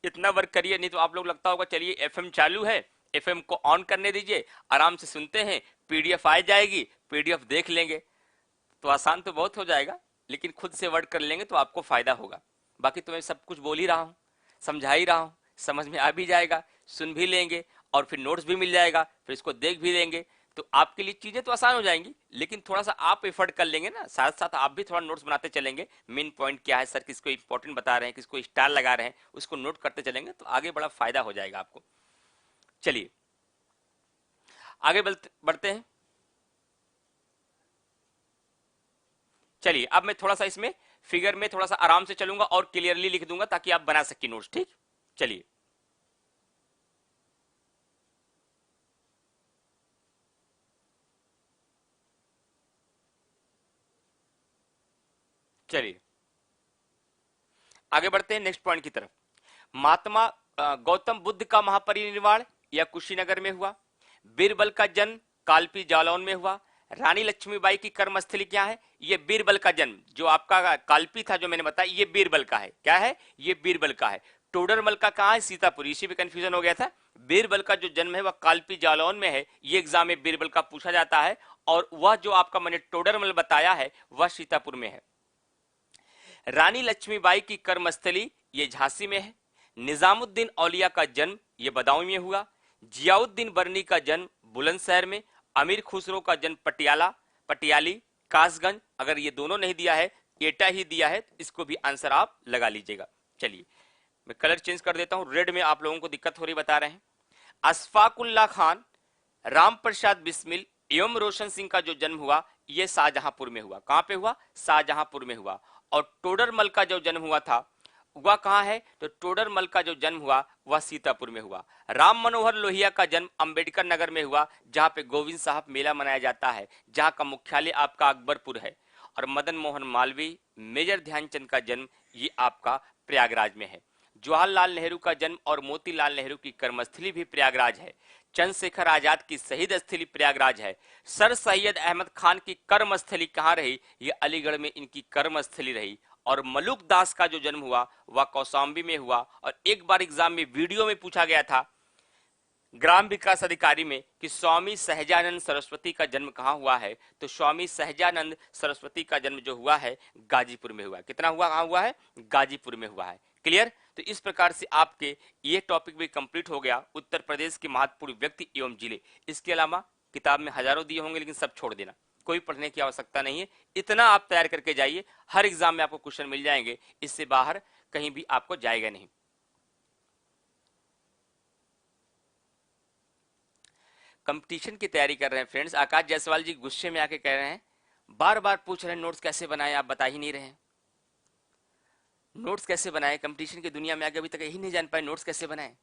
इतना वर्क करिए, नहीं तो आप लोग लगता होगा चलिए एफएम चालू है, एफएम को ऑन करने दीजिए, आराम से सुनते हैं, पीडीएफ आ जाएगी, पीडीएफ देख लेंगे। तो आसान तो बहुत हो जाएगा, लेकिन खुद से वर्क कर लेंगे तो आपको फायदा होगा। बाकी तो मैं सब कुछ बोल ही रहा हूँ, समझा ही रहा हूँ, समझ में आ भी जाएगा, सुन भी लेंगे, और फिर नोट्स भी मिल जाएगा, फिर इसको देख भी लेंगे। तो आपके लिए चीजें तो आसान हो जाएंगी, लेकिन थोड़ा सा आप एफर्ट कर लेंगे ना, साथ साथ आप भी थोड़ा नोट्स बनाते चलेंगे, मेन पॉइंट क्या है सर, किसको इंपॉर्टेंट बता रहे हैं, किसको स्टार लगा रहे हैं, उसको नोट करते चलेंगे तो आगे बड़ा फायदा हो जाएगा आपको। चलिए आगे बढ़ते हैं। चलिए अब मैं थोड़ा सा इसमें फिगर में थोड़ा सा आराम से चलूंगा और क्लियरली लिख दूंगा ताकि आप बना सकें नोट्स, ठीक। चलिए चलिए आगे बढ़ते हैं नेक्स्ट पॉइंट की तरफ। महात्मा गौतम बुद्ध का महापरिनिर्वाण यह कुशीनगर में हुआ। बीरबल का जन्म कालपी जालौन में हुआ। रानी लक्ष्मीबाई की कर्मस्थली क्या है, ये बीरबल का जन्म, जो आपका कालपी था जो मैंने बताया, ये बीरबल का है। क्या है, ये बीरबल का है। टोडरमल का कहाँ है, सीतापुर, इसी में कंफ्यूजन हो गया था। बीरबल का जो जन्म है वह कालपी जालौन में है, ये एग्जाम में बीरबल का पूछा जाता है। और वह जो आपका मैंने टोडरमल बताया है वह सीतापुर में है। रानी लक्ष्मीबाई की कर्मस्थली ये झांसी में है। निजामुद्दीन औलिया का जन्म ये बदाऊं में हुआ। जियाउद्दीन बर्नी का जन्म बुलंदशहर में। अमीर खुसरो का जन्म पटियाला, पटियाली, कासगंज, अगर ये दोनों नहीं दिया है, एटा ही दिया है, इसको भी आंसर आप लगा लीजिएगा। चलिए मैं कलर चेंज कर देता हूं, रेड में आप लोगों को दिक्कत हो रही बता रहे हैं। अशफाकुल्ला खान, राम प्रसाद बिस्मिल एवं रोशन सिंह का जो जन्म हुआ यह शाहजहांपुर में हुआ। कहां पे हुआ, शाहजहांपुर में हुआ। और टोडरमल का जो जन्म हुआ था वह कहां है, तो टोडरमल का जो जन्म हुआ वह सीतापुर में हुआ। राम मनोहर लोहिया का जन्म अंबेडकर नगर में हुआ, जहां पे गोविंद साहब मेला मनाया जाता है, जहां का मुख्यालय आपका अकबरपुर है। और मदन मोहन मालवीय, मेजर ध्यानचंद का जन्म ये आपका प्रयागराज में है। जवाहरलाल नेहरू का जन्म और मोतीलाल नेहरू की कर्मस्थली भी प्रयागराज है। चंद्रशेखर आजाद की शहीद स्थली प्रयागराज है। सर सैयद अहमद खान की कर्मस्थली कहां रही, ये अलीगढ़ में इनकी कर्मस्थली रही। और मलुक दास का जो जन्म हुआ वह कौशाम्बी में हुआ। और एक बार एग्जाम में वीडियो में पूछा गया था ग्राम विकास अधिकारी में कि स्वामी सहजानंद सरस्वती का जन्म कहां हुआ है, तो स्वामी सहजानंद सरस्वती का जन्म जो हुआ है गाजीपुर में हुआ। कितना हुआ, कहां हुआ है, गाजीपुर में हुआ है। क्लियर। तो इस प्रकार से आपके ये टॉपिक भी कंप्लीट हो गया, उत्तर प्रदेश के महत्वपूर्ण व्यक्ति एवं जिले। इसके अलावा किताब में हजारों दिए होंगे, लेकिन सब छोड़ देना, कोई पढ़ने की आवश्यकता नहीं है। इतना आप तैयार करके जाइए, हर एग्जाम में आपको क्वेश्चन मिल जाएंगे, इससे बाहर कहीं भी आपको जाएगा नहीं। कंपटीशन की तैयारी कर रहे हैं फ्रेंड्स। आकाश जायसवाल जी गुस्से में आके कह रहे हैं, बार बार पूछ रहे हैं नोट्स कैसे बनाए, आप बता ही नहीं रहे हैं। नोट्स कैसे बनाए, कंपटीशन की दुनिया में आगे अभी तक यही नहीं जान पाए नोट्स कैसे बनाए।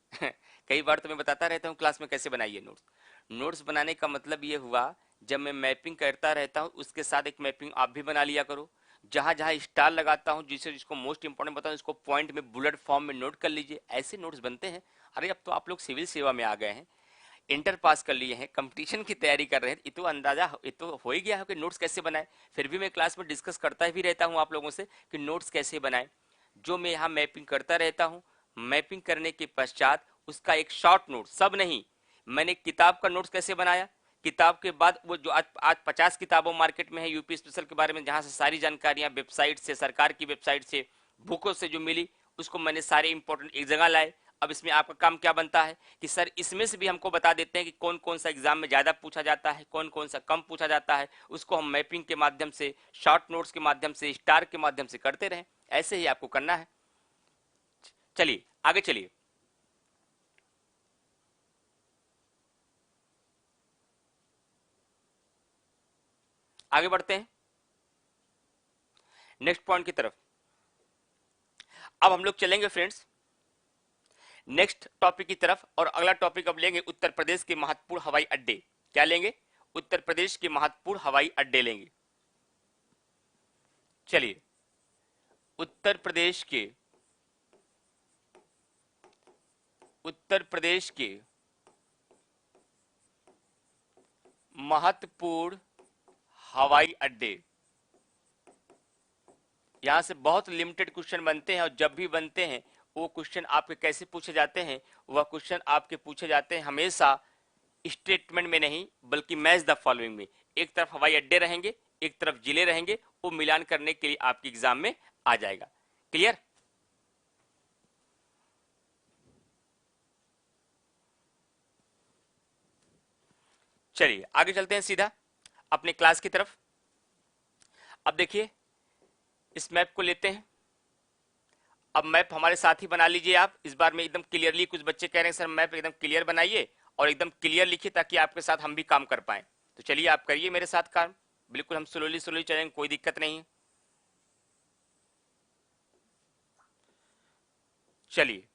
कई बार तो मैं बताता रहता हूँ क्लास में कैसे बनाइए नोट्स। नोट्स बनाने का मतलब ये हुआ, जब मैं मैपिंग करता रहता हूँ उसके साथ एक मैपिंग आप भी बना लिया करो। जहां जहां स्टार लगाता हूँ, जिसे जिसको मोस्ट इंपॉर्टेंट बताऊँ, इसको पॉइंट में बुलेट फॉर्म में नोट कर लीजिए, ऐसे नोट्स बनते हैं। अरे अब तो आप लोग सिविल सेवा में आ गए हैं, इंटर पास कर लिए हैं, कंपटीशन की तैयारी कर रहे हैं, ये तो अंदाजा ये तो हो ही गया है कि नोट्स कैसे बनाए। फिर भी मैं क्लास में डिस्कस करता भी रहता हूँ आप लोगों से कि नोट्स कैसे बनाए। जो मैं यहाँ मैपिंग करता रहता हूँ, मैपिंग करने के पश्चात उसका एक शॉर्ट नोट, सब नहीं, मैंने किताब का नोट्स कैसे बनाया, किताब के बाद वो जो आज 50 किताबों मार्केट में है यूपी स्पेशल के बारे में, जहां से सारी जानकारियां वेबसाइट से, सरकार की वेबसाइट से, बुकों से जो मिली, उसको मैंने सारे इंपॉर्टेंट एक जगह लाए। अब इसमें आपका काम क्या बनता है कि सर इसमें से भी हमको बता देते हैं कि कौन कौन सा एग्जाम में ज्यादा पूछा जाता है, कौन कौन सा कम पूछा जाता है, उसको हम मैपिंग के माध्यम से, शॉर्ट नोट्स के माध्यम से, स्टार के माध्यम से करते रहें। ऐसे ही आपको करना है। चलिए आगे चलिए। आगे बढ़ते हैं नेक्स्ट पॉइंट की तरफ। अब हम लोग चलेंगे फ्रेंड्स नेक्स्ट टॉपिक की तरफ, और अगला टॉपिक अब लेंगे उत्तर प्रदेश के महत्वपूर्ण हवाई अड्डे। क्या लेंगे, उत्तर प्रदेश के महत्वपूर्ण हवाई अड्डे लेंगे। चलिए उत्तर प्रदेश के, उत्तर प्रदेश के महत्वपूर्ण हवाई अड्डे, यहां से बहुत लिमिटेड क्वेश्चन बनते हैं, और जब भी बनते हैं वो क्वेश्चन आपके कैसे पूछे जाते हैं, वह क्वेश्चन आपके पूछे जाते हैं हमेशा स्टेटमेंट में नहीं बल्कि मैच द फॉलोइंग में। एक तरफ हवाई अड्डे रहेंगे, एक तरफ जिले रहेंगे, वो मिलान करने के लिए आपके एग्जाम में आ जाएगा। क्लियर? चलिए आगे चलते हैं सीधा अपने क्लास की तरफ। अब देखिए इस मैप को लेते हैं। अब मैप हमारे साथ ही बना लीजिए आप। इस बार में एकदम क्लियरली, कुछ बच्चे कह रहे हैं सर मैप एकदम क्लियर बनाइए और एकदम क्लियर लिखिए ताकि आपके साथ हम भी काम कर पाए। तो चलिए आप करिए मेरे साथ काम, बिल्कुल हम स्लोली स्लोली चलेंगे, कोई दिक्कत नहीं है। चलिए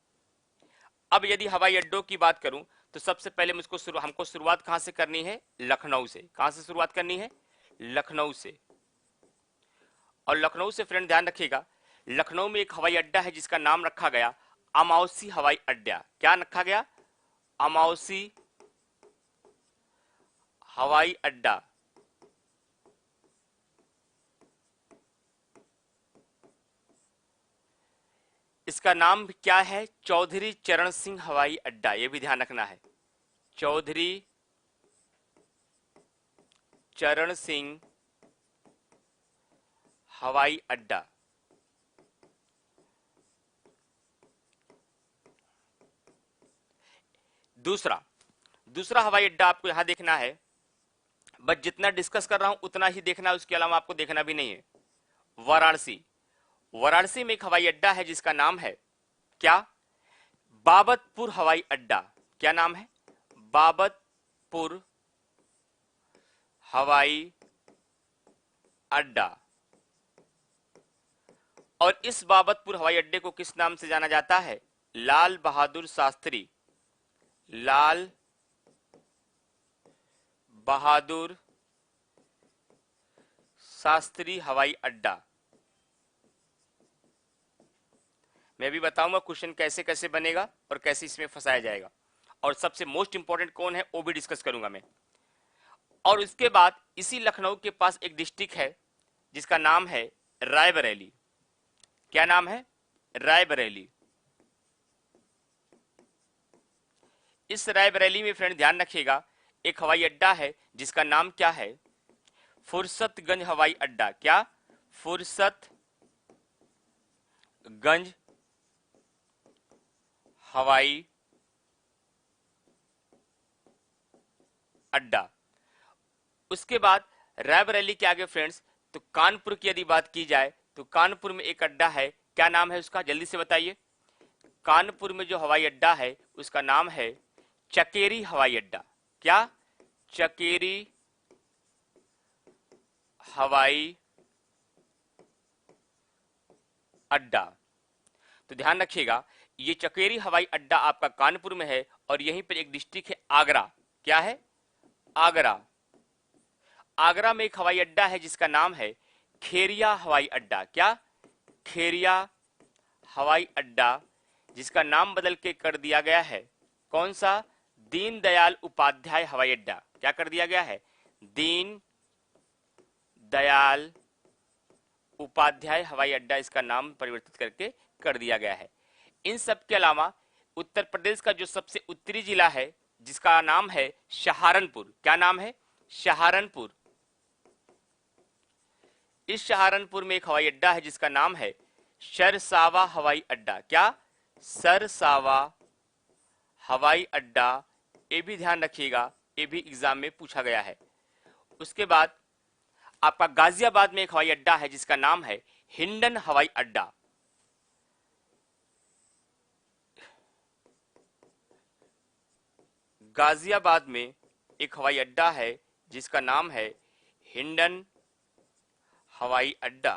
अब यदि हवाई अड्डों की बात करूं तो सबसे पहले हमको शुरुआत कहां से करनी है? लखनऊ से। कहां से शुरुआत करनी है? लखनऊ से। और लखनऊ से फ्रेंड ध्यान रखिएगा, लखनऊ में एक हवाई अड्डा है जिसका नाम रखा गया अमावसी हवाई अड्डा। क्या रखा गया? अमावसी हवाई अड्डा। इसका नाम क्या है? चौधरी चरण सिंह हवाई अड्डा। यह भी ध्यान रखना है, चौधरी चरण सिंह हवाई अड्डा। दूसरा हवाई अड्डा आपको यहां देखना है, बस जितना डिस्कस कर रहा हूं उतना ही देखना है, उसके अलावा आपको देखना भी नहीं है। वाराणसी। वाराणसी में एक हवाई अड्डा है जिसका नाम है क्या? बाबतपुर हवाई अड्डा। क्या नाम है? बाबतपुर हवाई अड्डा। और इस बाबतपुर हवाई अड्डे को किस नाम से जाना जाता है? लाल बहादुर शास्त्री। लाल बहादुर शास्त्री हवाई अड्डा। मैं भी बताऊंगा क्वेश्चन कैसे कैसे बनेगा और कैसे इसमें फंसाया जाएगा, और सबसे मोस्ट इंपॉर्टेंट कौन है वो भी डिस्कस करूंगा मैं। और उसके बाद इसी लखनऊ के पास एक डिस्ट्रिक्ट है जिसका नाम है रायबरेली। क्या नाम है? रायबरेली। इस रायबरेली में फ्रेंड ध्यान रखिएगा एक हवाई अड्डा है जिसका नाम क्या है? फुर्सतगंज हवाई अड्डा। क्या? फुर्सतगंज हवाई अड्डा। उसके बाद रायबरेली के आगे फ्रेंड्स तो कानपुर की यदि बात की जाए तो कानपुर में एक अड्डा है। क्या नाम है उसका? जल्दी से बताइए। कानपुर में जो हवाई अड्डा है उसका नाम है चकेरी हवाई अड्डा। क्या? चकेरी हवाई अड्डा। तो ध्यान रखिएगा ये चकेरी हवाई अड्डा आपका कानपुर में है और यहीं पर एक डिस्ट्रिक्ट है आगरा। क्या है? आगरा। आगरा में एक हवाई अड्डा है जिसका नाम है खेरिया हवाई अड्डा। क्या? खेरिया हवाई अड्डा, जिसका नाम बदल के कर दिया गया है कौन सा? दीनदयाल उपाध्याय हवाई अड्डा। क्या कर दिया गया है? दीन दयाल उपाध्याय हवाई अड्डा, इसका नाम परिवर्तित करके कर दिया गया है। इन सब के अलावा उत्तर प्रदेश का जो सबसे उत्तरी जिला है जिसका नाम है सहारनपुर। क्या नाम है? सहारनपुर। इस सहारनपुर में एक हवाई अड्डा है जिसका नाम है सरसावा हवाई अड्डा। क्या? सरसावा हवाई अड्डा। ये भी ध्यान रखिएगा, ये भी एग्जाम में पूछा गया है। उसके बाद आपका गाजियाबाद में एक हवाई अड्डा है जिसका नाम है हिंडन हवाई अड्डा। गाजियाबाद में एक हवाई अड्डा है जिसका नाम है हिंडन हवाई अड्डा।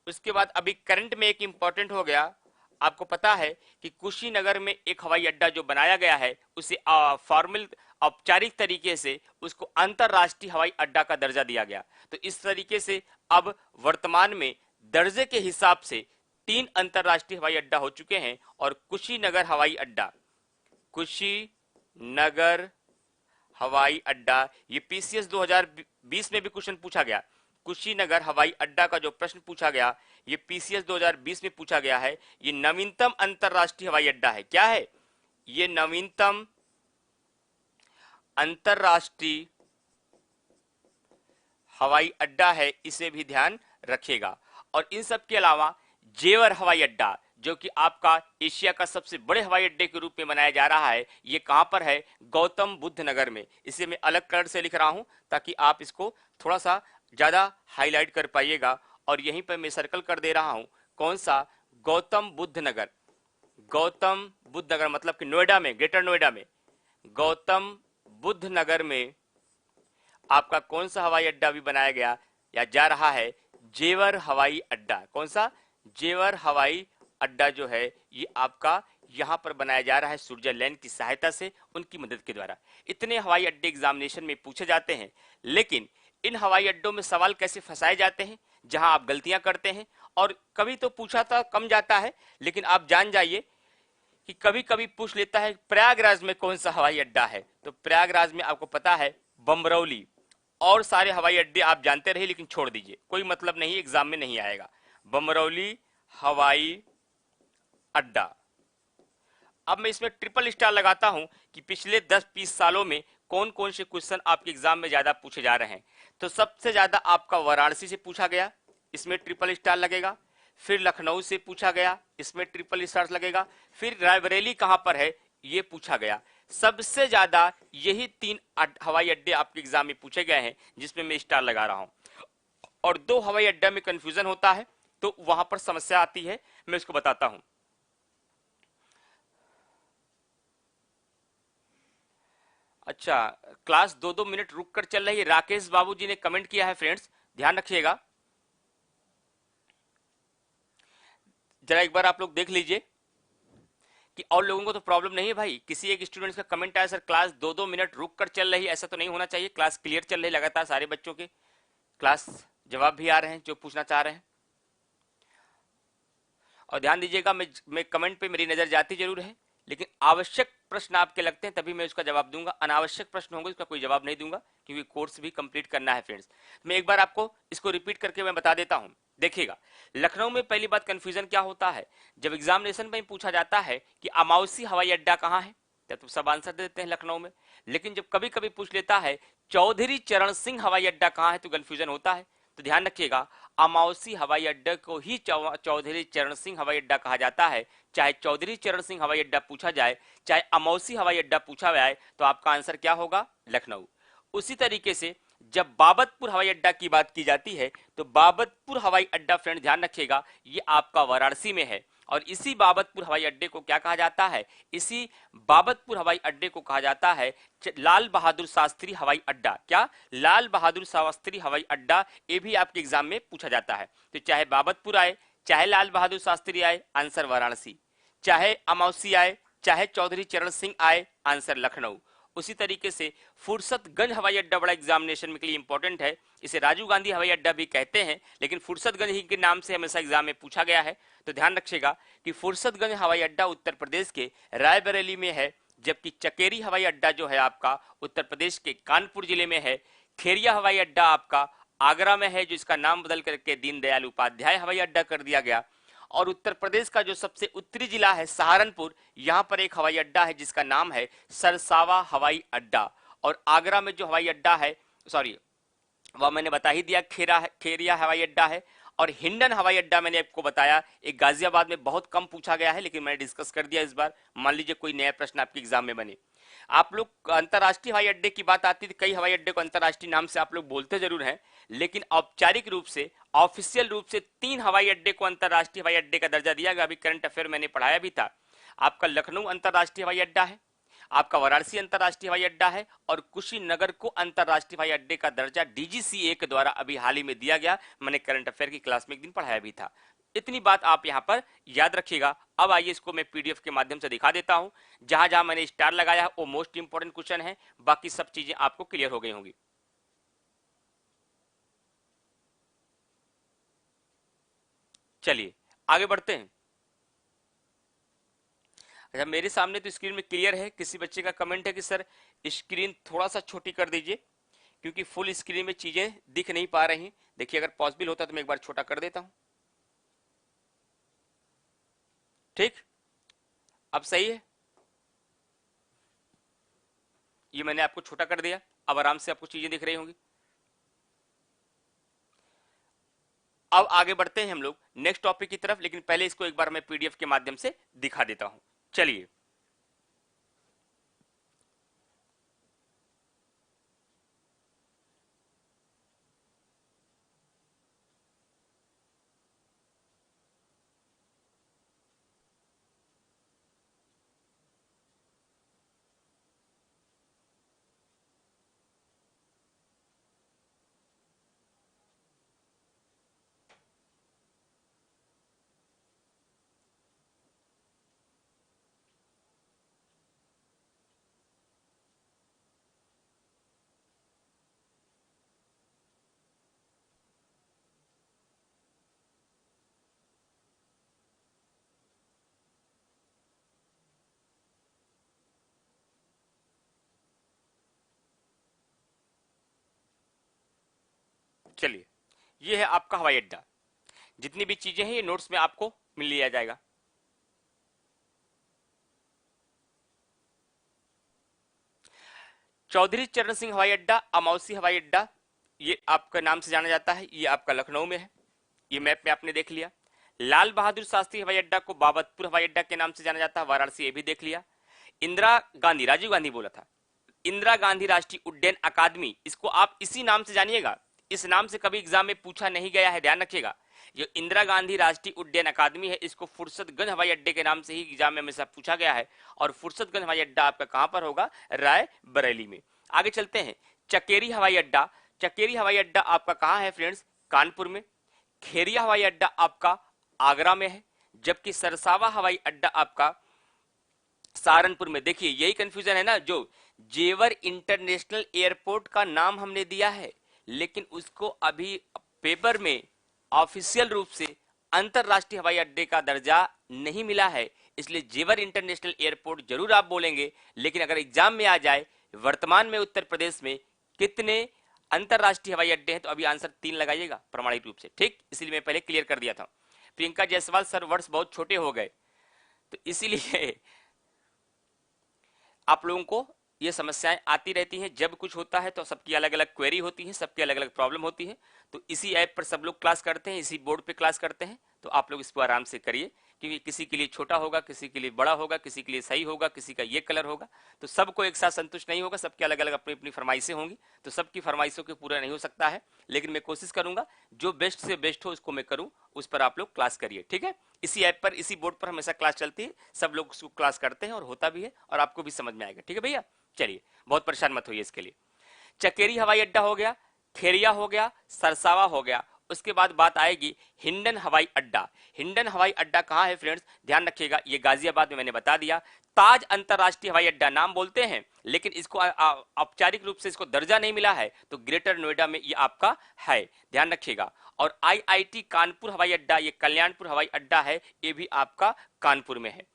उसके बाद अभी करंट में एक इंपॉर्टेंट हो गया, आपको पता है कि कुशीनगर में एक हवाई अड्डा जो बनाया गया है उसे फॉर्मल औपचारिक तरीके से उसको अंतरराष्ट्रीय हवाई अड्डा का दर्जा दिया गया। तो इस तरीके से अब वर्तमान में दर्जे के हिसाब से 3 अंतरराष्ट्रीय हवाई अड्डा हो चुके हैं। और कुशीनगर हवाई अड्डा, कुशीनगर हवाई अड्डा, ये पीसीएस 2020 में भी क्वेश्चन पूछा गया। कुशीनगर हवाई अड्डा का जो प्रश्न पूछा गया, ये पीसीएस 2020 में पूछा गया है। ये नवीनतम अंतरराष्ट्रीय हवाई अड्डा है। क्या है? ये नवीनतम अंतरराष्ट्रीय हवाई अड्डा है, इसे भी ध्यान रखिएगा। और इन सब के अलावा जेवर हवाई अड्डा, जो कि आपका एशिया का सबसे बड़े हवाई अड्डे के रूप में बनाया जा रहा है, ये कहां पर है? गौतम बुद्ध नगर में। इसे मैं अलग कलर से लिख रहा हूं ताकि आप इसको थोड़ा सा ज्यादा हाईलाइट कर पाइएगा। और यहीं पर मैं सर्कल कर दे रहा हूं, कौन सा? गौतम बुद्ध नगर। गौतम बुद्ध नगर मतलब कि नोएडा में, ग्रेटर नोएडा में गौतम बुद्ध नगर में आपका कौन सा हवाई अड्डा भी बनाया गया या जा रहा है? जेवर हवाई अड्डा। कौन सा? जेवर हवाई अड्डा जो है ये आपका यहां पर बनाया जा रहा है स्विट्जरलैंड की सहायता से, उनकी मदद के द्वारा। इतने हवाई अड्डे एग्जामिनेशन में पूछे जाते हैं, लेकिन इन हवाई अड्डों में सवाल कैसे फंसाए जाते हैं, जहां आप गलतियां करते हैं। और कभी तो पूछा था कम जाता है, लेकिन आप जान जाइए कि कभी कभी पूछ लेता है प्रयागराज में कौन सा हवाई अड्डा है। तो प्रयागराज में आपको पता है बमरौली। और सारे हवाई अड्डे आप जानते रहिए, लेकिन छोड़ दीजिए, कोई मतलब नहीं, एग्जाम में नहीं आएगा। बमरौली हवाई अड्डा। अब मैं इसमें ट्रिपल स्टार लगाता हूं कि पिछले 10-20 सालों में कौन कौन से क्वेश्चन आपके एग्जाम में ज्यादा पूछे जा रहे हैं। तो सबसे ज्यादा आपका वाराणसी से पूछा गया, इसमें ट्रिपल स्टार लगेगा। फिर लखनऊ से पूछा गया, इसमें ट्रिपल स्टार लगेगा। फिर रायबरेली कहां पर है, ये पूछा गया। सबसे ज्यादा यही 3 हवाई अड्डे आपके एग्जाम में पूछे गए हैं, जिसमें मैं स्टार लगा रहा हूं। और 2 हवाई अड्डा में कंफ्यूजन होता है, तो वहां पर समस्या आती है, मैं उसको बताता हूं। अच्छा, क्लास 2-2 मिनट रुक कर चल रही है, राकेश बाबू जी ने कमेंट किया है। फ्रेंड्स ध्यान रखिएगा, जरा एक बार आप लोग देख लीजिए कि और लोगों को तो प्रॉब्लम नहीं है भाई। किसी एक स्टूडेंट्स का कमेंट आया, सर क्लास 2-2 मिनट रुक कर चल रही है। ऐसा तो नहीं होना चाहिए, क्लास क्लियर चल रही लगातार, सारे बच्चों के क्लास जवाब भी आ रहे हैं जो पूछना चाह रहे हैं। और ध्यान दीजिएगा, मैं कमेंट पे मेरी नजर जाती जरूर है, लेकिन आवश्यक प्रश्न आपके लगते हैं तभी मैं उसका जवाब दूंगा। अनावश्यक प्रश्न होंगे उसका कोई जवाब नहीं दूंगा, क्योंकि कोर्स भी कंप्लीट करना है। फ्रेंड्स मैं एक बार आपको इसको रिपीट करके मैं बता देता हूं। देखिएगा, लखनऊ में पहली बात कंफ्यूजन क्या होता है, जब एग्जामिनेशन में पूछा जाता है कि अमावसी हवाई अड्डा कहां है, तो सब आंसर देते हैं लखनऊ में। लेकिन जब कभी कभी पूछ लेता है चौधरी चरण सिंह हवाई अड्डा कहां है, तो कंफ्यूजन होता है। तो ध्यान रखिएगा, अमावसी हवाई अड्डे को ही चौधरी चरण सिंह हवाई अड्डा कहा जाता है। चाहे चौधरी चरण सिंह हवाई अड्डा पूछा जाए, चाहे अमावसी हवाई अड्डा पूछा जाए, तो आपका आंसर क्या होगा? लखनऊ। उसी तरीके से जब बाबतपुर हवाई अड्डा की बात की जाती है, तो बाबतपुर हवाई अड्डा फ्रेंड ध्यान रखिएगा, ये आपका वाराणसी में है। और इसी बाबतपुर हवाई अड्डे को क्या कहा जाता है? इसी बाबतपुर हवाई अड्डे को कहा जाता है लाल बहादुर शास्त्री हवाई अड्डा। क्या? लाल बहादुर शास्त्री हवाई अड्डा। ये भी आपके एग्जाम में पूछा जाता है। तो चाहे बाबतपुर आए, चाहे लाल बहादुर शास्त्री आए, आंसर वाराणसी। चाहे अमावसी आए, चाहे चौधरी चरण सिंह आए, आंसर लखनऊ। उसी तरीके से फुर्सतगंज हवाई अड्डा बड़ा एग्जामिनेशन में के लिए इंपॉर्टेंट है। इसे राजीव गांधी हवाई अड्डा भी कहते हैं, लेकिन फुर्सतगंज ही के नाम से हमेशा एग्जाम में पूछा गया है। तो ध्यान रखिएगा कि फुर्सतगंज हवाई अड्डा उत्तर प्रदेश के रायबरेली में है, जबकि चकेरी हवाई अड्डा जो है आपका उत्तर प्रदेश के कानपुर जिले में है। खेरिया हवाई अड्डा आपका आगरा में है, जो इसका नाम बदल करके दीनदयाल उपाध्याय हवाई अड्डा कर दिया गया। और उत्तर प्रदेश का जो सबसे उत्तरी जिला है सहारनपुर, यहां पर एक हवाई अड्डा है जिसका नाम है सरसावा हवाई अड्डा। और आगरा में जो हवाई अड्डा है, सॉरी वह मैंने बता ही दिया, खेरिया हवाई अड्डा है। और हिंडन हवाई अड्डा मैंने आपको बताया, एक गाजियाबाद में बहुत कम पूछा गया है, लेकिन मैंने डिस्कस कर दिया इस बार। मान लीजिए कोई नया प्रश्न आपके एग्जाम में बने। आप लोग अंतरराष्ट्रीय हवाई अड्डे की बात आती है, कई हवाई अड्डे को अंतरराष्ट्रीय नाम से आप लोग बोलते जरूर हैं, लेकिन औपचारिक रूप से, ऑफिशियल रूप से 3 हवाई अड्डे को अंतरराष्ट्रीय हवाई अड्डे का दर्जा दिया गया। अभी करंट अफेयर मैंने पढ़ाया भी था। आपका लखनऊ अंतरराष्ट्रीय हवाई अड्डा है, आपका वाराणसी अंतरराष्ट्रीय हवाई अड्डा है, और कुशीनगर को अंतरराष्ट्रीय हवाई अड्डे का दर्जा डीजीसीए के द्वारा अभी हाल ही में दिया गया। मैंने करंट अफेयर की क्लास में एक दिन पढ़ाया भी था। इतनी बात आप यहां पर याद रखिएगा। अब आइए इसको मैं पीडीएफ के माध्यम से दिखा देता हूं। जहां जहां मैंने स्टार लगाया है वो मोस्ट इंपोर्टेंट क्वेश्चन है, बाकी सब चीजें आपको क्लियर हो गई होंगी। चलिए आगे बढ़ते हैं। अच्छा, मेरे सामने तो स्क्रीन में क्लियर है। किसी बच्चे का कमेंट है कि सर स्क्रीन थोड़ा सा छोटी कर दीजिए, क्योंकि फुल स्क्रीन में चीजें दिख नहीं पा रही। देखिए अगर पॉसिबल होता तो मैं एक बार छोटा कर देता हूं। ठीक, अब सही है, ये मैंने आपको छोटा कर दिया, अब आराम से आपको चीजें दिख रही होंगी। अब आगे बढ़ते हैं हम लोग नेक्स्ट टॉपिक की तरफ, लेकिन पहले इसको एक बार मैं पीडीएफ के माध्यम से दिखा देता हूं। चलिए, चलिए, ये है आपका हवाई अड्डा। जितनी भी चीजें हैं ये नोट्स में आपको मिल लिया जाएगा। चौधरी चरण सिंह हवाई अड्डा, अमौसी हवाई अड्डा, ये आपका नाम से जाना जाता है, ये आपका लखनऊ में है, ये मैप में आपने देख लिया। लाल बहादुर शास्त्री हवाई अड्डा को बाबतपुर हवाई अड्डा के नाम से जाना जाता है, वाराणसी, ये भी देख लिया। इंदिरा गांधी, राजीव गांधी बोला था, इंदिरा गांधी राष्ट्रीय उड्डयन अकादमी, इसको आप इसी नाम से जानिएगा, इस नाम से कभी एग्जाम में पूछा नहीं गया है, ध्यान रखिएगा। जो इंदिरा गांधी राष्ट्रीय उड्डयन अकादमी है, इसको फुर्सतगंज हवाई अड्डे के नाम से ही एग्जाम में हमेशा पूछा गया है। और फुर्सतगंज हवाई अड्डा आपका कहां पर होगा? राय बरेली में। आगे चलते हैं, चकेरी हवाई अड्डा। चकेरी हवाई अड्डा आपका कहां है फ्रेंड्स? कानपुर में। खेरिया हवाई अड्डा आपका आगरा में है, जबकि सरसावा हवाई अड्डा आपका सहारनपुर में। देखिए यही कंफ्यूजन है ना, जो जेवर इंटरनेशनल एयरपोर्ट का नाम हमने दिया है, लेकिन उसको अभी पेपर में ऑफिशियल रूप से अंतरराष्ट्रीय हवाई अड्डे का दर्जा नहीं मिला है, इसलिए जेवर इंटरनेशनल एयरपोर्ट जरूर आप बोलेंगे। लेकिन अगर एग्जाम में आ जाए वर्तमान में उत्तर प्रदेश में कितने अंतरराष्ट्रीय हवाई अड्डे हैं, तो अभी आंसर 3 लगाइएगा प्रमाणिक रूप से। ठीक, इसलिए मैं पहले क्लियर कर दिया था। प्रियंका जायसवाल, सर वर्ड्स बहुत छोटे हो गए, तो इसीलिए आप लोगों को ये समस्याएं आती रहती हैं। जब कुछ होता है तो सबकी अलग अलग क्वेरी होती है, सबकी अलग अलग प्रॉब्लम होती है। तो इसी ऐप पर सब लोग क्लास करते हैं, इसी बोर्ड पे क्लास करते हैं, तो आप लोग इसको आराम से करिए, क्योंकि किसी के लिए छोटा होगा, किसी के लिए बड़ा होगा, किसी के लिए सही होगा, किसी का ये कलर होगा, तो सबको एक साथ संतुष्ट नहीं होगा, सबके अलग अलग अपनी अपनी फरमाइशें होंगी, तो सबकी फरमाइशों के पूरा नहीं हो सकता है। लेकिन मैं कोशिश करूंगा जो बेस्ट से बेस्ट हो उसको मैं करूं, उस पर आप लोग क्लास करिए। ठीक है, इसी ऐप पर, इसी बोर्ड पर हमेशा क्लास चलती है, सब लोग उसको क्लास करते हैं और होता भी है, और आपको भी समझ में आएगा। ठीक है भैया, चलिए बहुत परेशान मत होइए इसके लिए। चकेरी हवाई अड्डा हो गया, खेरिया हो गया, सरसावा हो गया। उसके बाद बात आएगी हिंडन हवाई अड्डा। हिंडन हवाई अड्डा कहां है फ्रेंड्स? ध्यान रखिएगा, ये गाजियाबाद में मैंने बता दिया। ताज अंतरराष्ट्रीय हवाई अड्डा नाम बोलते हैं, लेकिन इसको औपचारिक रूप से इसको दर्जा नहीं मिला है, तो ग्रेटर नोएडा में ये आपका है, ध्यान रखिएगा। और आईआईटी कानपुर हवाई अड्डा, ये कल्याणपुर हवाई अड्डा है, ये भी आपका कानपुर में है।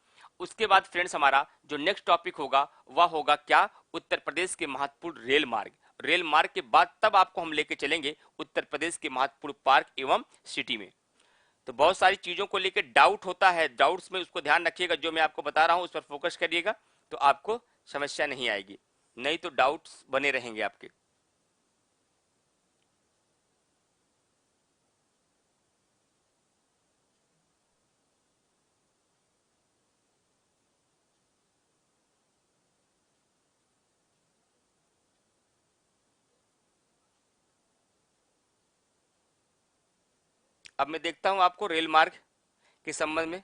उसके बाद फ्रेंड्स हमारा जो नेक्स्ट टॉपिक होगा वह होगा क्या? उत्तर प्रदेश के महत्वपूर्ण रेल मार्ग। रेल मार्ग के बाद तब आपको हम लेके चलेंगे उत्तर प्रदेश के महत्वपूर्ण पार्क एवं सिटी में। तो बहुत सारी चीजों को लेकर डाउट होता है, डाउट्स में उसको ध्यान रखिएगा, जो मैं आपको बता रहा हूं उस पर फोकस करिएगा, तो आपको समस्या नहीं आएगी, नहीं तो डाउट्स बने रहेंगे आपके। अब मैं देखता हूं आपको रेल मार्ग के संबंध में।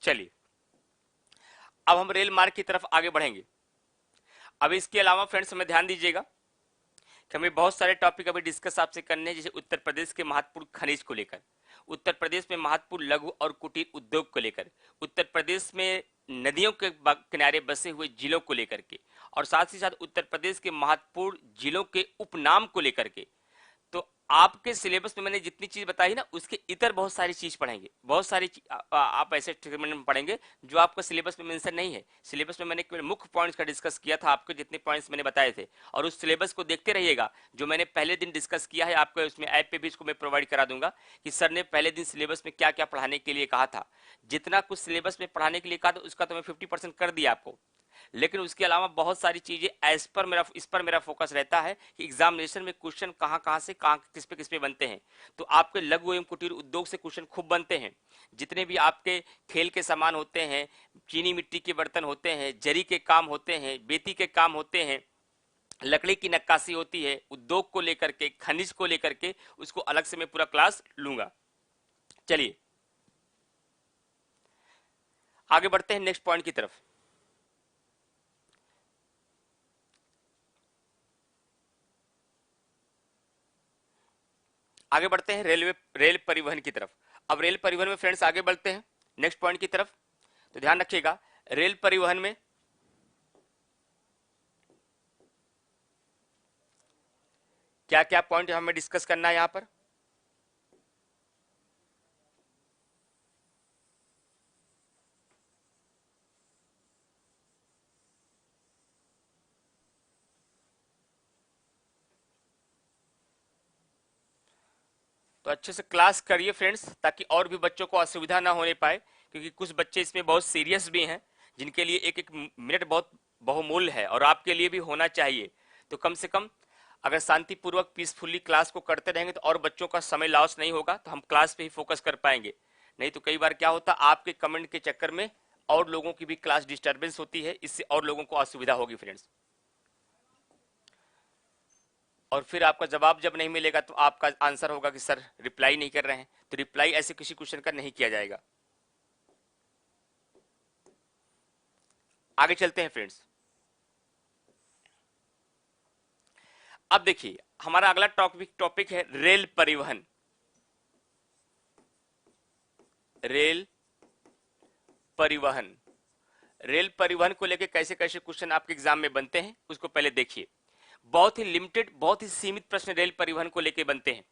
चलिए, अब हम रेल मार्ग की तरफ आगे बढ़ेंगे। अब इसके अलावा फ्रेंड्स हमें ध्यान दीजिएगा कि हमें बहुत सारे टॉपिक अभी डिस्कस आपसे करने हैं, जैसे उत्तर प्रदेश के महत्वपूर्ण खनिज को लेकर, उत्तर प्रदेश में महत्वपूर्ण लघु और कुटीर उद्योग को लेकर, उत्तर प्रदेश में नदियों के किनारे बसे हुए जिलों को लेकर के, और साथ ही साथ उत्तर प्रदेश के महत्वपूर्ण जिलों के उपनाम को लेकर के। तो आपके सिलेबस में मैंने जितनी चीज बताई ना, उसके इतर बहुत सारी चीज पढ़ेंगे, बहुत सारी आप ऐसे ट्रीटमेंट में पढ़ेंगे जो आपका सिलेबस में मेंशन नहीं है। सिलेबस में मैंने केवल मुख्य पॉइंट्स का डिस्कस किया था, आपको जितने पॉइंट्स मैंने बताए थे, और उस सिलेबस को देखते रहिएगा। जो मैंने पहले दिन डिस्कस किया है आपको उसमें ऐप पे भी इसको मैं प्रोवाइड करा दूंगा कि सर ने पहले दिन सिलेबस में क्या क्या पढ़ाने के लिए कहा था। जितना कुछ सिलेबस में पढ़ाने के लिए कहा था उसका तो मैं 50% कर दिया आपको, लेकिन उसके अलावा बहुत सारी चीजें इस पर मेरा फोकस रहता है कि एग्जामिनेशन में क्वेश्चन कहां से कहां किस पे बनते हैं। तो आपके लघु एवं कुटीर उद्योग से क्वेश्चन खूब बनते हैं। जितने भी आपके खेल के सामान होते हैं, चीनी मिट्टी के बर्तन होते हैं, जरी के काम होते हैं, बेती के काम होते हैं, लकड़ी की नक्काशी होती है, उद्योग को लेकर के, खनिज को लेकर के, उसको अलग से मैं पूरा क्लास लूंगा। चलिए आगे बढ़ते हैं नेक्स्ट पॉइंट की तरफ। आगे बढ़ते हैं रेल परिवहन की तरफ। अब रेल परिवहन में फ्रेंड्स आगे बढ़ते हैं नेक्स्ट पॉइंट की तरफ। तो ध्यान रखिएगा, रेल परिवहन में क्या क्या पॉइंट हमें डिस्कस करना है यहां पर। तो अच्छे से क्लास करिए फ्रेंड्स, ताकि और भी बच्चों को असुविधा ना होने पाए, क्योंकि कुछ बच्चे इसमें बहुत सीरियस भी हैं, जिनके लिए एक एक मिनट बहुत बहुमूल्य है, और आपके लिए भी होना चाहिए। तो कम से कम अगर शांतिपूर्वक पीसफुली क्लास को करते रहेंगे तो और बच्चों का समय लॉस नहीं होगा, तो हम क्लास पे ही फोकस कर पाएंगे। नहीं तो कई बार क्या होता, आपके कमेंट के चक्कर में और लोगों की भी क्लास डिस्टर्बेंस होती है, इससे और लोगों को असुविधा होगी फ्रेंड्स। और फिर आपका जवाब जब नहीं मिलेगा तो आपका आंसर होगा कि सर रिप्लाई नहीं कर रहे हैं। तो रिप्लाई ऐसे किसी क्वेश्चन का नहीं किया जाएगा। आगे चलते हैं फ्रेंड्स। अब देखिए हमारा अगला टॉपिक है रेल परिवहन। रेल परिवहन, रेल परिवहन को लेकर कैसे कैसे क्वेश्चन आपके एग्जाम में बनते हैं उसको पहले देखिए। बहुत ही लिमिटेड, बहुत ही सीमित प्रश्न रेल परिवहन को लेकर बनते हैं।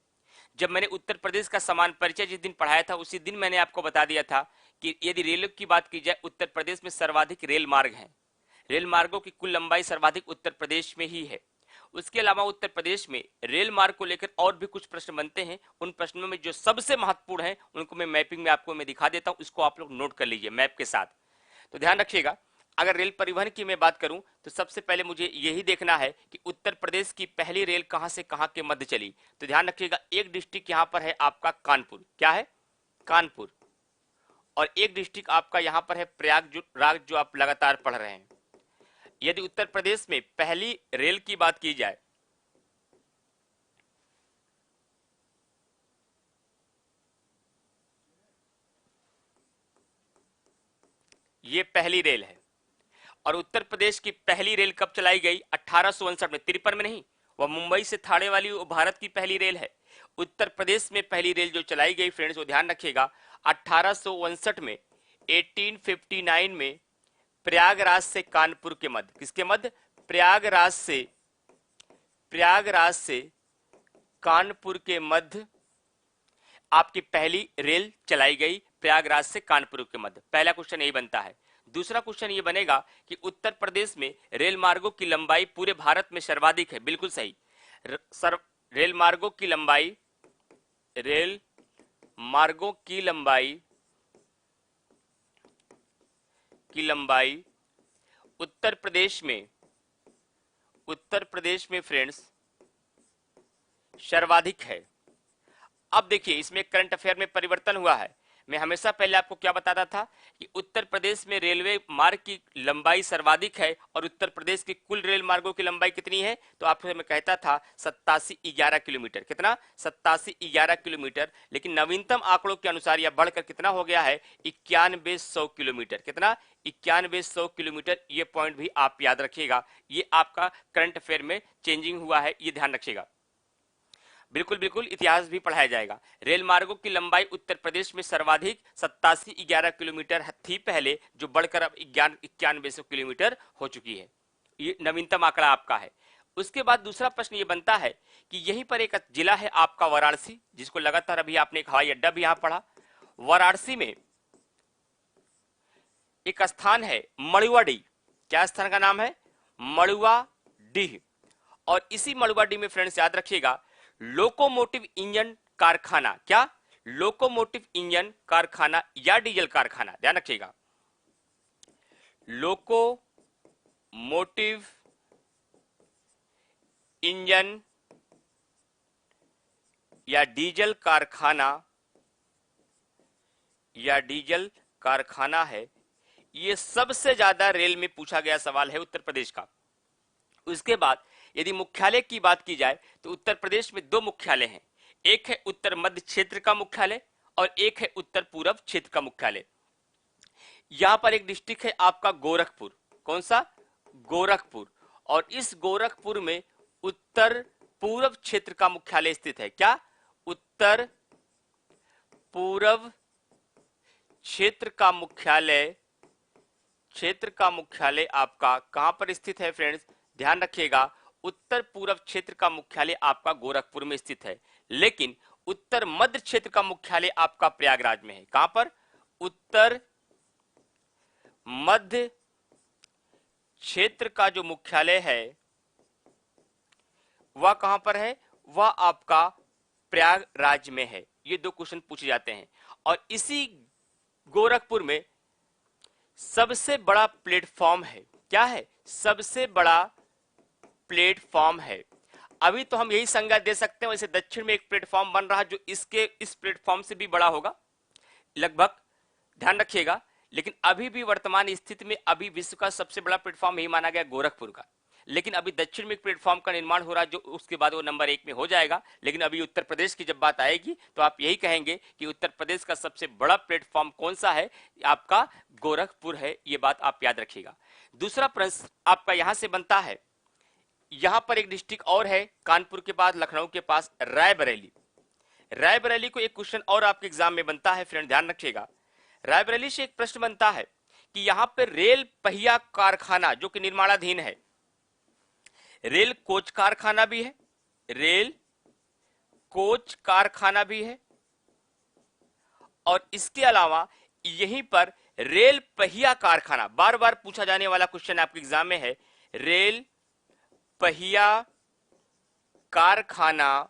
जब मैंने उत्तर प्रदेश का समान परिचय जिस दिन पढ़ाया था, उसी दिन मैंने आपको बता दिया था कि यदि रेल की बात की जाए, उत्तर प्रदेश में सर्वाधिक रेल मार्ग हैं। रेल मार्गों की कुल लंबाई सर्वाधिक उत्तर प्रदेश में ही है। उसके अलावा उत्तर प्रदेश में रेल मार्ग को लेकर और भी कुछ प्रश्न बनते हैं। उन प्रश्नों में जो सबसे महत्वपूर्ण है उनको मैं मैपिंग में आपको मैं दिखा देता हूं, इसको आप लोग नोट कर लीजिए मैप के साथ। तो ध्यान रखिएगा, अगर रेल परिवहन की मैं बात करूं तो सबसे पहले मुझे यही देखना है कि उत्तर प्रदेश की पहली रेल कहां से कहां के मध्य चली। तो ध्यान रखिएगा, एक डिस्ट्रिक्ट यहां पर है आपका कानपुर, क्या है, कानपुर। और एक डिस्ट्रिक्ट आपका यहां पर है प्रयागराज, जो आप लगातार पढ़ रहे हैं। यदि उत्तर प्रदेश में पहली रेल की बात की जाए, ये पहली रेल है। और उत्तर प्रदेश की पहली रेल कब चलाई गई, 1859 में, 53 में नहीं। वह मुंबई से थाने वाली वो भारत की पहली रेल है। उत्तर प्रदेश में पहली रेल जो चलाई गई फ्रेंड्स, वो ध्यान रखिएगा 1859 में, 1859 में प्रयागराज से कानपुर के मध्य, किसके मध्य, प्रयागराज से कानपुर के मध्य आपकी पहली रेल चलाई गई, प्रयागराज से कानपुर के मध्य। पहला क्वेश्चन यही बनता है। दूसरा क्वेश्चन ये बनेगा कि उत्तर प्रदेश में रेल मार्गों की लंबाई पूरे भारत में सर्वाधिक है, बिल्कुल सही। रेल मार्गों की लंबाई, रेल मार्गों की लंबाई उत्तर प्रदेश में फ्रेंड्स सर्वाधिक है। अब देखिए इसमें करंट अफेयर में परिवर्तन हुआ है। मैं हमेशा पहले आपको क्या बताता था कि उत्तर प्रदेश में रेलवे मार्ग की लंबाई सर्वाधिक है, और उत्तर प्रदेश की कुल रेल मार्गों की लंबाई कितनी है, तो आपको मैं कहता था 8711 किलोमीटर। कितना, 8711 किलोमीटर। लेकिन नवीनतम आंकड़ों के अनुसार यह बढ़कर कितना हो गया है, 9100 किलोमीटर। कितना, 9100 किलोमीटर। ये पॉइंट भी आप याद रखिएगा, ये आपका करंट अफेयर में चेंजिंग हुआ है, ये ध्यान रखिएगा। बिल्कुल बिल्कुल, इतिहास भी पढ़ाया जाएगा। रेल मार्गों की लंबाई उत्तर प्रदेश में सर्वाधिक 8711 किलोमीटर थी पहले, जो बढ़कर अब 9100 किलोमीटर हो चुकी है। ये नवीनतम आंकड़ा आपका है। उसके बाद दूसरा प्रश्न ये बनता है कि यहीं पर एक जिला है आपका वाराणसी, जिसको लगातार अभी आपने एक हवाई अड्डा भी यहां पढ़ा। वाराणसी में एक स्थान है मड़ुआडीह। क्या स्थान का नाम है? मड़ुआडीह। और इसी मड़ुआडीह में फ्रेंड्स याद रखिएगा, लोकोमोटिव इंजन कारखाना, क्या? लोकोमोटिव इंजन कारखाना या डीजल कारखाना, ध्यान रखिएगा, लोकोमोटिव इंजन या डीजल कारखाना, या डीजल कारखाना है। यह सबसे ज्यादा रेल में पूछा गया सवाल है उत्तर प्रदेश का। उसके बाद यदि मुख्यालय की बात की जाए तो उत्तर प्रदेश में दो मुख्यालय हैं, एक है उत्तर मध्य क्षेत्र का मुख्यालय और एक है उत्तर पूर्व क्षेत्र का मुख्यालय। यहां पर एक डिस्ट्रिक्ट है आपका गोरखपुर। कौन सा? गोरखपुर। और इस गोरखपुर में उत्तर पूर्व क्षेत्र का मुख्यालय स्थित है। क्या? उत्तर पूर्व क्षेत्र का मुख्यालय आपका कहां पर स्थित है फ्रेंड्स? ध्यान रखिएगा, उत्तर पूर्व क्षेत्र का मुख्यालय आपका गोरखपुर में स्थित है, लेकिन उत्तर मध्य क्षेत्र का मुख्यालय आपका प्रयागराज में है। कहां पर? उत्तर मध्य क्षेत्र का जो मुख्यालय है वह कहां पर है? वह आपका प्रयागराज में है। ये दो क्वेश्चन पूछे जाते हैं। और इसी गोरखपुर में सबसे बड़ा प्लेटफॉर्म है। क्या है? सबसे बड़ा प्लेटफॉर्म है। अभी तो हम यही संज्ञा दे सकते हैं, वैसे दक्षिण में एक प्लेटफॉर्म बन रहा जो इस प्लेटफॉर्म से भी बड़ा होगा लगभग, ध्यान रखिएगा। लेकिन अभी भी वर्तमान स्थिति में अभी विश्व का सबसे बड़ा प्लेटफॉर्म यही माना गया गोरखपुर का। लेकिन अभी दक्षिण में एक प्लेटफॉर्म का निर्माण हो रहा है जो उसके बाद वो नंबर 1 में हो जाएगा। लेकिन अभी उत्तर प्रदेश की जब बात आएगी तो आप यही कहेंगे कि उत्तर प्रदेश का सबसे बड़ा प्लेटफॉर्म कौन सा है? आपका गोरखपुर है। ये बात आप याद रखिएगा। दूसरा प्रश्न आपका यहां से बनता है, यहां पर एक डिस्ट्रिक्ट और है कानपुर के बाद, लखनऊ के पास, रायबरेली। रायबरेली को एक क्वेश्चन और आपके एग्जाम में बनता है फ्रेंड, ध्यान रखिएगा। रायबरेली से एक प्रश्न बनता है कि यहां पर रेल पहिया कारखाना जो कि निर्माणाधीन है, रेल कोच कारखाना भी है, रेल कोच कारखाना भी है, और इसके अलावा यहीं पर रेल पहिया कारखाना, बार बार पूछा जाने वाला क्वेश्चन आपके एग्जाम में है, रेल पहिया कारखाना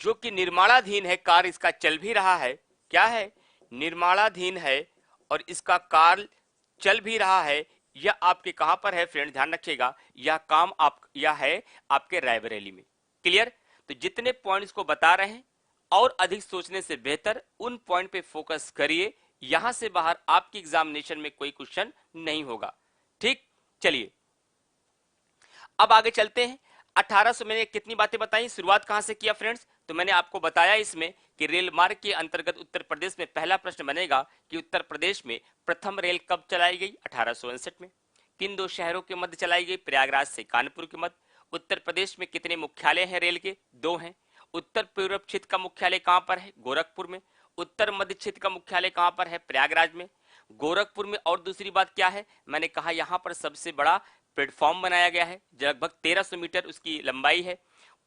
जो कि निर्माणाधीन है, कार्य इसका चल भी रहा है। क्या है? निर्माणाधीन है और इसका कार्य चल भी रहा है। यह आपके कहां पर है फ्रेंड? ध्यान रखिएगा, यह है आपके रायबरेली में। क्लियर? तो जितने पॉइंट्स को बता रहे हैं और अधिक सोचने से बेहतर उन पॉइंट पे फोकस करिए। यहां से बाहर आपके एग्जामिनेशन में कोई क्वेश्चन नहीं होगा। ठीक, चलिए अब आगे चलते हैं। 1800 मैंने कितनी बातें बताई, शुरुआत कहां से किया फ्रेंड्स? तो मैंने आपको बताया इसमें कि रेल मार्ग के अंतर्गत उत्तर प्रदेश में पहला प्रश्न बनेगा कि उत्तर प्रदेश में प्रथम रेल कब चलाई गई? 1859 में। किन दो शहरों के मध्य चलाई गई? प्रयागराज से कानपुर के मध्य। उत्तर प्रदेश में कितने मुख्यालय हैं रेल के? 2 हैं। उत्तर पूर्व क्षेत्र का मुख्यालय कहां पर है? गोरखपुर में। उत्तर मध्य क्षेत्र का मुख्यालय कहां पर है? प्रयागराज में। गोरखपुर में। और दूसरी बात क्या है? मैंने कहा यहां पर सबसे बड़ा प्लेटफॉर्म बनाया गया है, लगभग 1300 मीटर उसकी लंबाई है।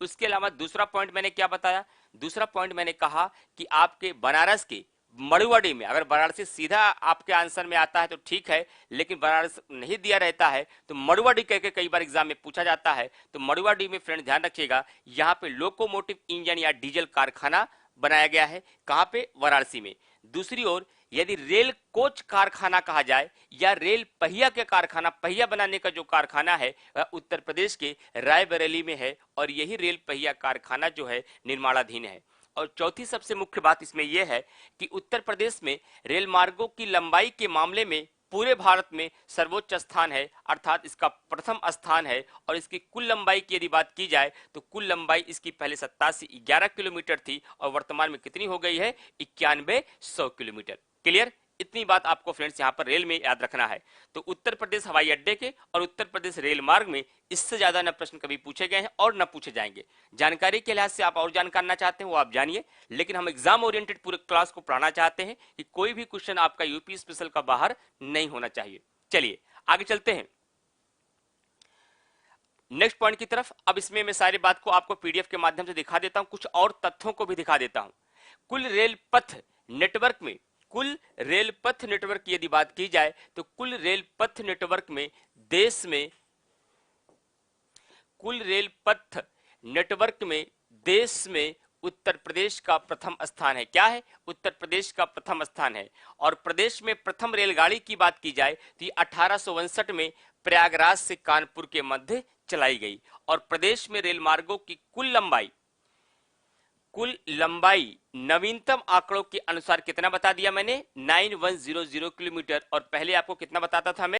उसके अलावा दूसरा पॉइंट मैंने क्या बताया? दूसरा पॉइंट मैंने कहा कि आपके बनारस के मड़ुआडीह में, अगर वाराणसी सीधा आपके आंसर में आता है तो ठीक है, लेकिन बनारस नहीं दिया रहता है तो मड़ुआडीह कह के कई बार एग्जाम में पूछा जाता है। तो मड़ुआडीह में फ्रेंड ध्यान रखिएगा, यहाँ पे लोकोमोटिव इंजन या डीजल कारखाना बनाया गया है। कहां पे? वाराणसी में। दूसरी ओर यदि रेल कोच कारखाना कहा जाए या रेल पहिया के कारखाना, पहिया बनाने का जो कारखाना है वह उत्तर प्रदेश के रायबरेली में है, और यही रेल पहिया कारखाना जो है निर्माणाधीन है। और चौथी सबसे मुख्य बात इसमें यह है कि उत्तर प्रदेश में रेल मार्गों की लंबाई के मामले में पूरे भारत में सर्वोच्च स्थान है, अर्थात इसका प्रथम स्थान है। और इसकी कुल लंबाई की यदि बात की जाए तो कुल लंबाई इसकी पहले 87-11 किलोमीटर थी और वर्तमान में कितनी हो गई है? 9100 किलोमीटर। क्लियर? इतनी बात आपको फ्रेंड्स यहां पर रेल में याद रखना है। तो उत्तर प्रदेश हवाई अड्डे के और उत्तर प्रदेश रेल मार्ग में इससे ज्यादा न प्रश्न कभी पूछे गए हैं और न पूछे जाएंगे। जानकारी के लिहाज से आप और जानना चाहते हैं वो आप जानिए, लेकिन हम एग्जाम ओरिएंटेड पूरे क्लास को पढ़ाना चाहते हैं कि कोई भी क्वेश्चन आपका यूपी स्पेशल का बाहर नहीं होना चाहिए। चलिए आगे चलते हैं। नेक्स्ट पॉइंट की तरफ। अब इसमें मैं सारी बात को आपको पीडीएफ के माध्यम से दिखा देता हूं, कुछ और तथ्यों को भी दिखा देता हूं। कुल रेल पथ नेटवर्क में, कुल रेल पथ नेटवर्क की यदि बात की जाए तो कुल रेल पथ नेटवर्क में देश में, कुल रेल पथ नेटवर्क में देश में उत्तर प्रदेश का प्रथम स्थान है। क्या है? उत्तर प्रदेश का प्रथम स्थान है। और प्रदेश में प्रथम रेलगाड़ी की बात की जाए तो 1859 में प्रयागराज से कानपुर के मध्य चलाई गई। और प्रदेश में रेल मार्गों की कुल लंबाई नवीनतम आंकड़ों के अनुसार कितना बता दिया मैंने? 9100 किलोमीटर। और पहले आपको कितना बताता था मैं?